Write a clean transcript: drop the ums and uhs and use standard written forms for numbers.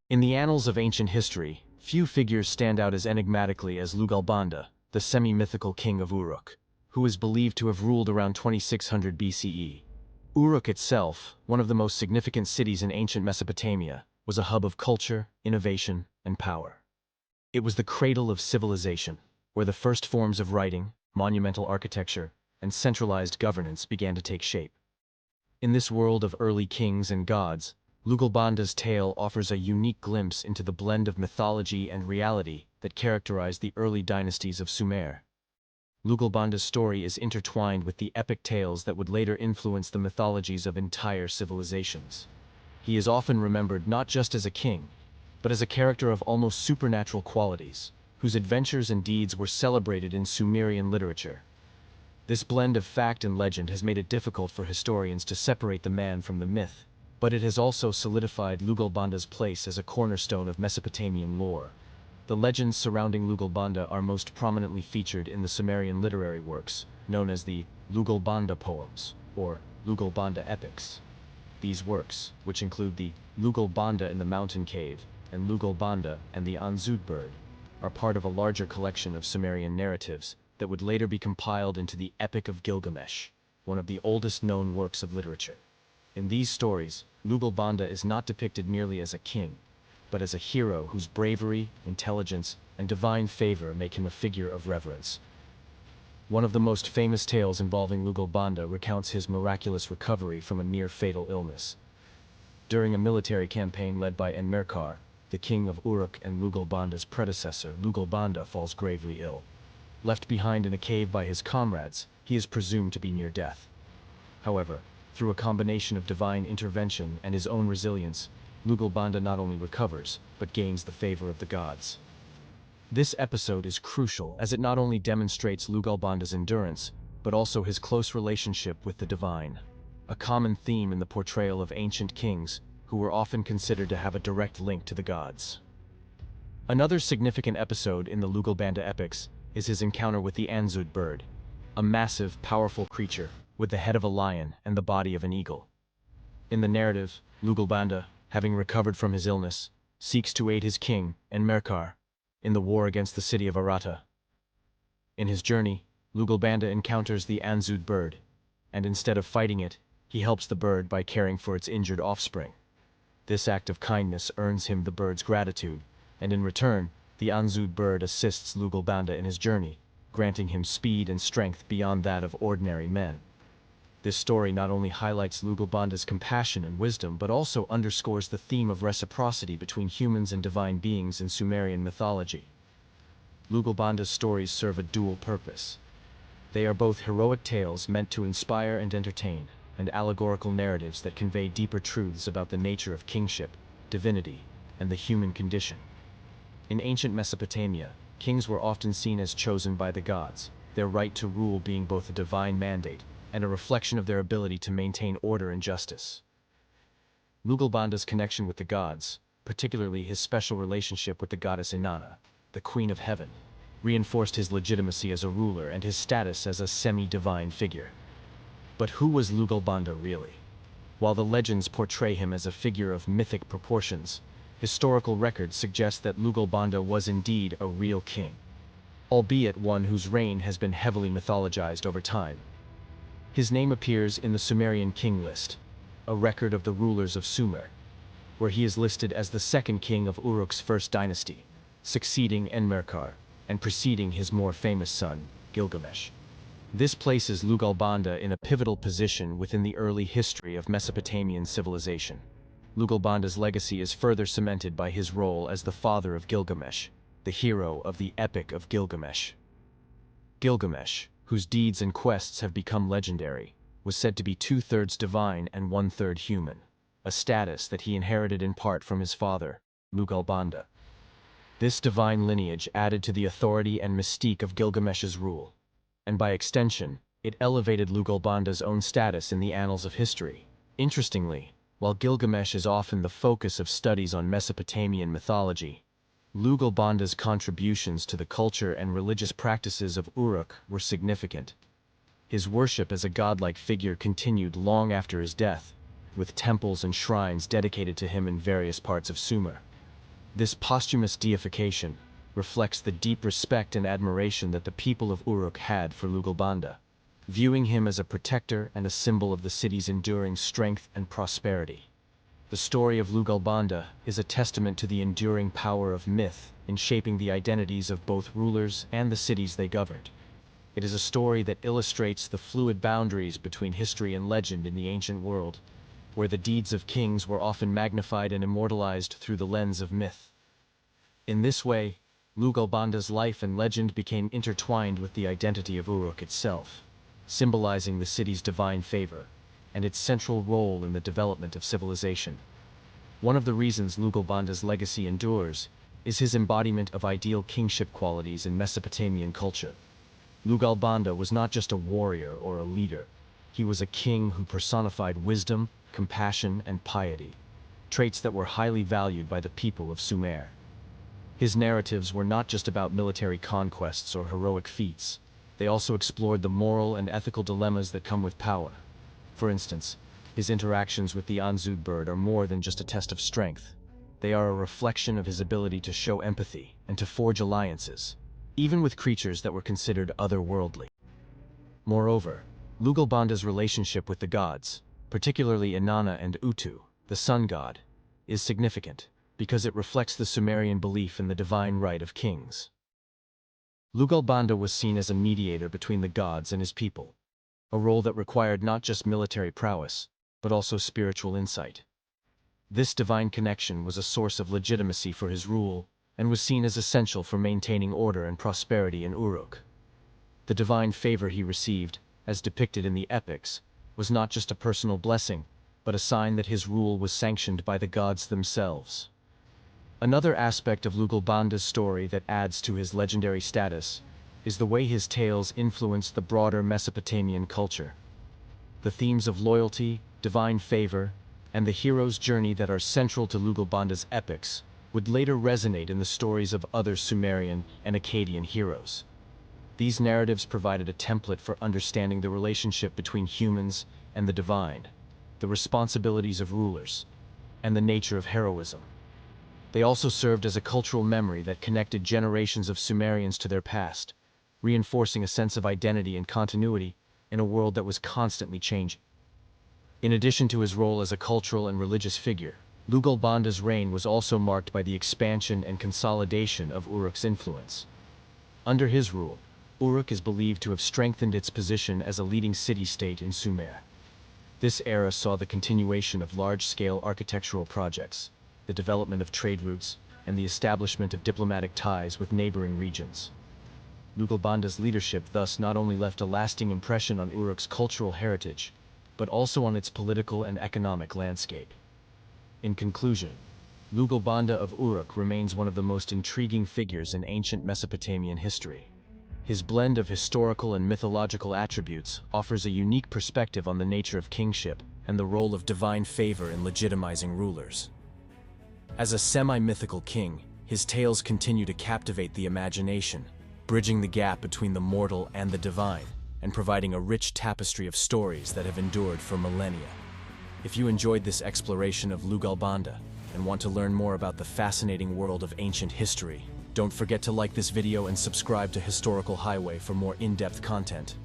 In the annals of ancient history, few figures stand out as enigmatically as Lugalbanda, the semi-mythical king of Uruk, who is believed to have ruled around 2600 BCE. Uruk itself, one of the most significant cities in ancient Mesopotamia, was a hub of culture, innovation, and power. It was the cradle of civilization, where the first forms of writing, monumental architecture, and centralized governance began to take shape. In this world of early kings and gods, Lugalbanda's tale offers a unique glimpse into the blend of mythology and reality that characterized the early dynasties of Sumer. Lugalbanda's story is intertwined with the epic tales that would later influence the mythologies of entire civilizations. He is often remembered not just as a king, but as a character of almost supernatural qualities, whose adventures and deeds were celebrated in Sumerian literature. This blend of fact and legend has made it difficult for historians to separate the man from the myth, but it has also solidified Lugalbanda's place as a cornerstone of Mesopotamian lore. The legends surrounding Lugalbanda are most prominently featured in the Sumerian literary works, known as the Lugalbanda poems, or Lugalbanda epics. These works, which include the Lugalbanda in the Mountain Cave and Lugalbanda and the Anzud bird, are part of a larger collection of Sumerian narratives that would later be compiled into the Epic of Gilgamesh, one of the oldest known works of literature. In these stories, Lugalbanda is not depicted merely as a king, but as a hero whose bravery, intelligence, and divine favor make him a figure of reverence. One of the most famous tales involving Lugalbanda recounts his miraculous recovery from a near-fatal illness. During a military campaign led by Enmerkar, the king of Uruk and Lugalbanda's predecessor, Lugalbanda falls gravely ill. Left behind in a cave by his comrades, he is presumed to be near death. However, through a combination of divine intervention and his own resilience, Lugalbanda not only recovers, but gains the favor of the gods. This episode is crucial as it not only demonstrates Lugalbanda's endurance, but also his close relationship with the divine, a common theme in the portrayal of ancient kings who were often considered to have a direct link to the gods. Another significant episode in the Lugalbanda epics is his encounter with the Anzud bird, a massive, powerful creature with the head of a lion and the body of an eagle. In the narrative, Lugalbanda, having recovered from his illness, seeks to aid his king, Enmerkar, in the war against the city of Arata. In his journey, Lugalbanda encounters the Anzud bird, and instead of fighting it, he helps the bird by caring for its injured offspring. This act of kindness earns him the bird's gratitude, and in return, the Anzud bird assists Lugalbanda in his journey, granting him speed and strength beyond that of ordinary men. This story not only highlights Lugalbanda's compassion and wisdom, but also underscores the theme of reciprocity between humans and divine beings in Sumerian mythology. Lugalbanda's stories serve a dual purpose. They are both heroic tales meant to inspire and entertain, and allegorical narratives that convey deeper truths about the nature of kingship, divinity, and the human condition. In ancient Mesopotamia, kings were often seen as chosen by the gods, their right to rule being both a divine mandate and a reflection of their ability to maintain order and justice. Lugalbanda's connection with the gods, particularly his special relationship with the goddess Inanna, the Queen of Heaven, reinforced his legitimacy as a ruler and his status as a semi-divine figure. But who was Lugalbanda really? While the legends portray him as a figure of mythic proportions, historical records suggest that Lugalbanda was indeed a real king, albeit one whose reign has been heavily mythologized over time. His name appears in the Sumerian king list, a record of the rulers of Sumer, where he is listed as the second king of Uruk's first dynasty, succeeding Enmerkar and preceding his more famous son, Gilgamesh. This places Lugalbanda in a pivotal position within the early history of Mesopotamian civilization. Lugalbanda's legacy is further cemented by his role as the father of Gilgamesh, the hero of the Epic of Gilgamesh. Gilgamesh, whose deeds and quests have become legendary, was said to be 2/3 divine and 1/3 human, a status that he inherited in part from his father, Lugalbanda. This divine lineage added to the authority and mystique of Gilgamesh's rule, and by extension, it elevated Lugalbanda's own status in the annals of history. Interestingly, while Gilgamesh is often the focus of studies on Mesopotamian mythology, Lugalbanda's contributions to the culture and religious practices of Uruk were significant. His worship as a godlike figure continued long after his death, with temples and shrines dedicated to him in various parts of Sumer. This posthumous deification reflects the deep respect and admiration that the people of Uruk had for Lugalbanda, viewing him as a protector and a symbol of the city's enduring strength and prosperity. The story of Lugalbanda is a testament to the enduring power of myth in shaping the identities of both rulers and the cities they governed. It is a story that illustrates the fluid boundaries between history and legend in the ancient world, where the deeds of kings were often magnified and immortalized through the lens of myth. In this way, Lugalbanda's life and legend became intertwined with the identity of Uruk itself, symbolizing the city's divine favor and its central role in the development of civilization. One of the reasons Lugalbanda's legacy endures is his embodiment of ideal kingship qualities in Mesopotamian culture. Lugalbanda was not just a warrior or a leader. He was a king who personified wisdom, compassion, and piety, traits that were highly valued by the people of Sumer. His narratives were not just about military conquests or heroic feats. They also explored the moral and ethical dilemmas that come with power. For instance, his interactions with the Anzud bird are more than just a test of strength. They are a reflection of his ability to show empathy and to forge alliances, even with creatures that were considered otherworldly. Moreover, Lugalbanda's relationship with the gods, particularly Inanna and Utu, the sun god, is significant because it reflects the Sumerian belief in the divine right of kings. Lugalbanda was seen as a mediator between the gods and his people, a role that required not just military prowess, but also spiritual insight. This divine connection was a source of legitimacy for his rule and was seen as essential for maintaining order and prosperity in Uruk. The divine favor he received, as depicted in the epics, was not just a personal blessing, but a sign that his rule was sanctioned by the gods themselves. Another aspect of Lugalbanda's story that adds to his legendary status is the way his tales influenced the broader Mesopotamian culture. The themes of loyalty, divine favor, and the hero's journey that are central to Lugalbanda's epics would later resonate in the stories of other Sumerian and Akkadian heroes. These narratives provided a template for understanding the relationship between humans and the divine, the responsibilities of rulers, and the nature of heroism. They also served as a cultural memory that connected generations of Sumerians to their past, reinforcing a sense of identity and continuity in a world that was constantly changing. In addition to his role as a cultural and religious figure, Lugalbanda's reign was also marked by the expansion and consolidation of Uruk's influence. Under his rule, Uruk is believed to have strengthened its position as a leading city-state in Sumer. This era saw the continuation of large-scale architectural projects, the development of trade routes, and the establishment of diplomatic ties with neighboring regions. Lugalbanda's leadership thus not only left a lasting impression on Uruk's cultural heritage, but also on its political and economic landscape. In conclusion, Lugalbanda of Uruk remains one of the most intriguing figures in ancient Mesopotamian history. His blend of historical and mythological attributes offers a unique perspective on the nature of kingship and the role of divine favor in legitimizing rulers. As a semi-mythical king, his tales continue to captivate the imagination, bridging the gap between the mortal and the divine, and providing a rich tapestry of stories that have endured for millennia. If you enjoyed this exploration of Lugalbanda and want to learn more about the fascinating world of ancient history, don't forget to like this video and subscribe to Historical Highway for more in-depth content.